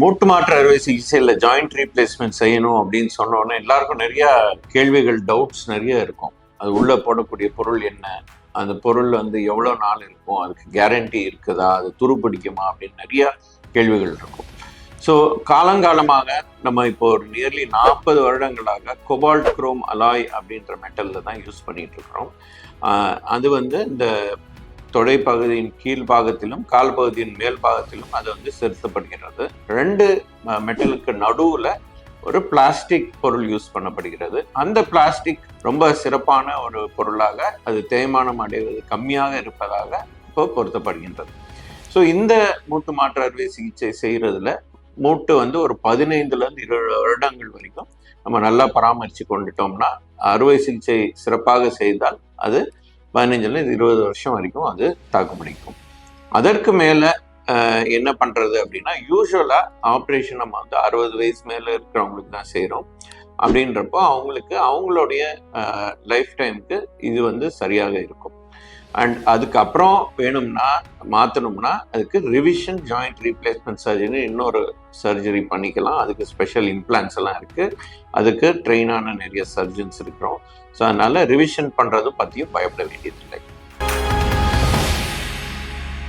மூட்டு மாற்று அறுவை சிகிச்சையில் ஜாயிண்ட் ரீப்ளேஸ்மெண்ட் செய்யணும் அப்படின்னு சொன்னோன்னே எல்லாருக்கும் நிறைய கேள்விகள், டவுட்ஸ் நிறைய இருக்கும். அது உள்ள போடக்கூடிய பொருள் என்ன, அந்த பொருள் வந்து எவ்வளோ நாள் இருக்கும், அதுக்கு கேரண்டி இருக்குதா, அது துருப்பிடிக்குமா அப்படின்னு நிறைய கேள்விகள் இருக்கும். ஸோ காலங்காலமாக நம்ம இப்போ ஒரு நியர்லி 40 வருடங்களாக கொபால்ட் குரோம் அலாய் அப்படின்ற மெட்டலில் தான் யூஸ் பண்ணிட்டு இருக்கிறோம். அது வந்து இந்த தொடைப்பகுதியின் கீழ் பாகத்திலும் கால் பகுதியின் மேல் பாகத்திலும் அது வந்து செலுத்தப்படுகிறது. 2 மெட்டலுக்கு நடுவில் ஒரு பிளாஸ்டிக் பொருள் யூஸ் பண்ணப்படுகிறது. அந்த பிளாஸ்டிக் ரொம்ப சிறப்பான ஒரு பொருளாக, அது தேய்மானம் அடைவது கம்மியாக இருப்பதாக இப்போ பொருத்தப்படுகின்றது. ஸோ இந்த மூட்டு மாற்று அறுவை சிகிச்சை செய்கிறதுல மூட்டு வந்து ஒரு 15லேருந்து 20 வருடங்கள் வரைக்கும் நம்ம நல்லா பராமரித்து கொண்டுட்டோம்னா, அறுவை சிகிச்சை சிறப்பாக செய்தால் அது 15லேருந்து 20 வருஷம் வரைக்கும் அது தாக்கு பிடிக்கும். அதற்கு மேலே என்ன பண்ணுறது அப்படின்னா, யூஸ்வலாக ஆப்ரேஷன் நம்ம வந்து 60 வயசு மேலே இருக்கிறவங்களுக்கு தான் செய்கிறோம். அப்படின்றப்போ அவங்களுக்கு அவங்களுடைய லைஃப் டைமுக்கு இது வந்து சரியாக இருக்கும். அண்ட் அதுக்கப்புறம் வேணும்னா மாற்றணும்னா அதுக்கு ரிவிஷன் ஜாயிண்ட் ரீப்ளேஸ்மெண்ட் சர்ஜரி இன்னொரு சர்ஜரி பண்ணிக்கலாம். அதுக்கு ஸ்பெஷல் இம்ப்ளான்ஸ் எல்லாம் இருக்குது. அதுக்கு ட்ரெயினான நிறைய சர்ஜன்ஸ் இருக்கிறோம். ஸோ அதனால் ரிவிஷன் பண்ணுறது பற்றியும் பயப்பட வேண்டியதில்லை.